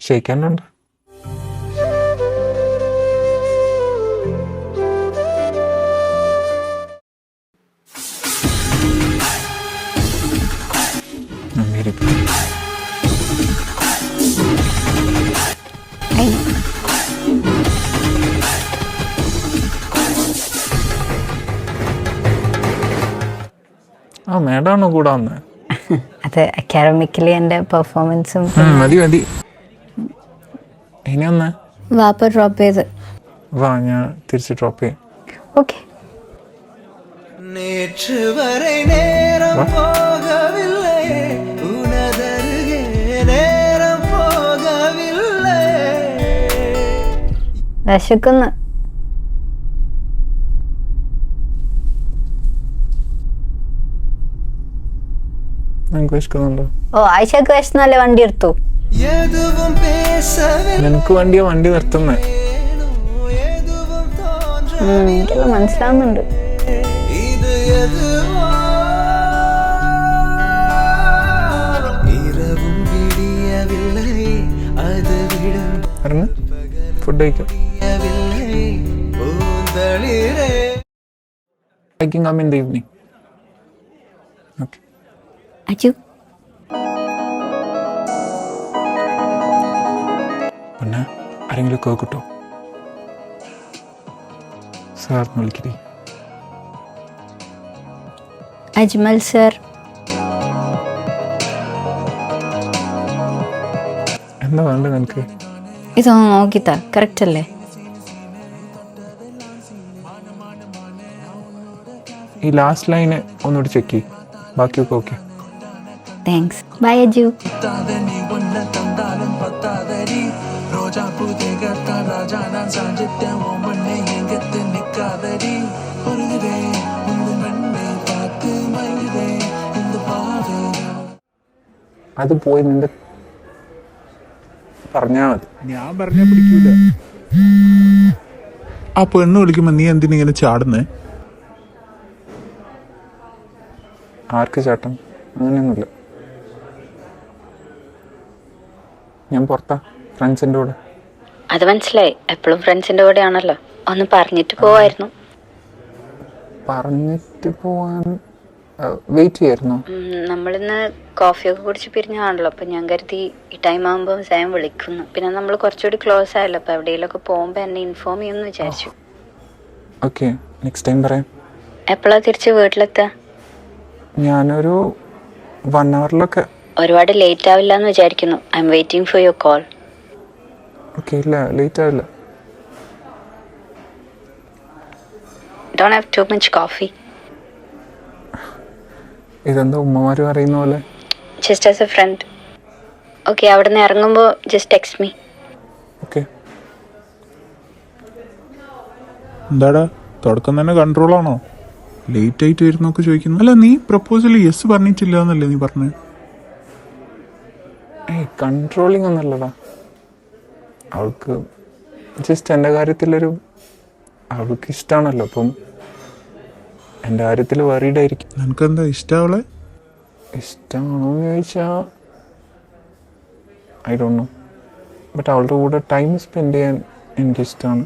ഷെയ്ക്കാനുണ്ട്. ആ മേഡാണോ കൂടെ വന്നത്? അത് അക്കാഡമിക്കലി എൻ്റെ പെർഫോമൻസും മതി മതി. ഇനി വന്നേ. വാപ്പ ഡ്രോപ്പ് ചെയ്ത്. വാ, ഞാൻ തിരിച്ച് ഡ്രോപ്പ് ചെയ്യാം. ഓക്കെ. വിശക്കുന്നു. വിശക്കുന്നുണ്ടോ? ഓ, ആയിഷക്ക് വിശന്നല്ലേ വണ്ടി എടുത്തു. നിനക്ക് വണ്ടി നിർത്തുന്നേ. എനിക്കെല്ലാം മനസ്സിലാവുന്നുണ്ട്. ഫുഡ് കഴിക്കാം. I can come in the evening. Okay. Achu, പിന്നെ ആരെങ്കിലും ഒക്കെ കിട്ടോ? സാറിന് വിളിക്കടി. അജ്മൽ സർ. എന്താ വേണ്ടത് നിനക്ക്? ഇതൊന്ന് നോക്കിത്താ, കറക്റ്റ് അല്ലേ? ഈ ലാസ്റ്റ് ലൈന് ഒന്നുകൂടി ചെക്ക് ചെയ്യും. ബാക്കിയൊക്കെ ഓക്കെ. താങ്ക്സ്. ബൈ അജു. അത് പോയി നിന്റെ പറഞ്ഞാ മതി. ഞാൻ പറഞ്ഞാ പിടിക്കൂല. ആ പെണ്ണ് വിളിക്കുമ്പോ നീ എന്തിനിങ്ങനെ ചാടുന്നേ? ആർക്ക് ചേട്ടൻ? അങ്ങനെയൊന്നുമില്ല. ഞാൻ പുറത്താ, ഫ്രണ്ട്സിൻ്റെ കൂടെ. അത് മനസ്സിലായി. എപ്പോഴും ഫ്രണ്ട്സിന്റെ കൂടെ ആണല്ലോ. ഒന്ന് പറഞ്ഞിട്ട് പോവായിരുന്നു. പറഞ്ഞിട്ട് പോവാൻ വെയിറ്റ് ചെയ്യായിരുന്നോ? നമ്മളിന്ന് കോഫിയൊക്കെ കുടിച്ച് പിരിഞ്ഞാണല്ലോ. അപ്പൊ ഞാൻ കരുതി ഈ ടൈം ആകുമ്പോൾ സായം വിളിക്കുന്നു. പിന്നെ നമ്മൾ കുറച്ചുകൂടി ക്ലോസ് ആയല്ലോ. അപ്പൊ എവിടെയെങ്കിലൊക്കെ പോകുമ്പോ എന്നെ ഇൻഫോം ചെയ്യുമെന്ന് വിചാരിച്ചു. ഓക്കെ, നെക്സ്റ്റ് ടൈം പറയാം. എപ്പോഴാ തിരിച്ച് വീട്ടിലെത്താ? ഞാനൊരു 1 hourലൊക്കെ. ഒരുപാട് ലേറ്റ് ആവില്ല എന്ന് വിചാരിക്കുന്നു. I M waiting for your call. Okay, ഇല്ല ലേറ്റ് ആവില്ല. Don't have too much coffee. ഇതെന്താ ഉമ്മമാര് പറയുന്ന പോലെ? Just as a friend. Okay, അവിടെ നിന്ന് ഇറങ്ങുമ്പോൾ ജസ്റ്റ് ടെക്സ്റ്റ് മീ. ഓക്കെ. എന്താടാ തുടക്കം തന്നെ കൺട്രോളാണോ? ലേറ്റ് ആയിട്ട് വരുന്നൊക്കെ ചോദിക്കുന്നു. അല്ല, നീ പ്രപ്പോസൽ യെസ് പറഞ്ഞിട്ടില്ല എന്നല്ലേ നീ പറഞ്ഞത്? കൺട്രോളിങ് ഒന്നുമല്ലടാ. അവൾക്ക് ജസ്റ്റ് എൻ്റെ കാര്യത്തിലൊരു, അവൾക്ക് ഇഷ്ടമാണല്ലോ. അപ്പം എൻ്റെ കാര്യത്തിൽ വറീഡ് ആയിരിക്കും. നിനക്കെന്താ ഇഷ്ടമാവളെ? ഇഷ്ടമാണോ എന്ന് ചോദിച്ചാൽ ഐ ഡോണ്ട് നോ. ബട്ട് അവളുടെ കൂടെ ടൈം സ്പെൻഡ് ചെയ്യാൻ എനിക്കിഷ്ടമാണ്.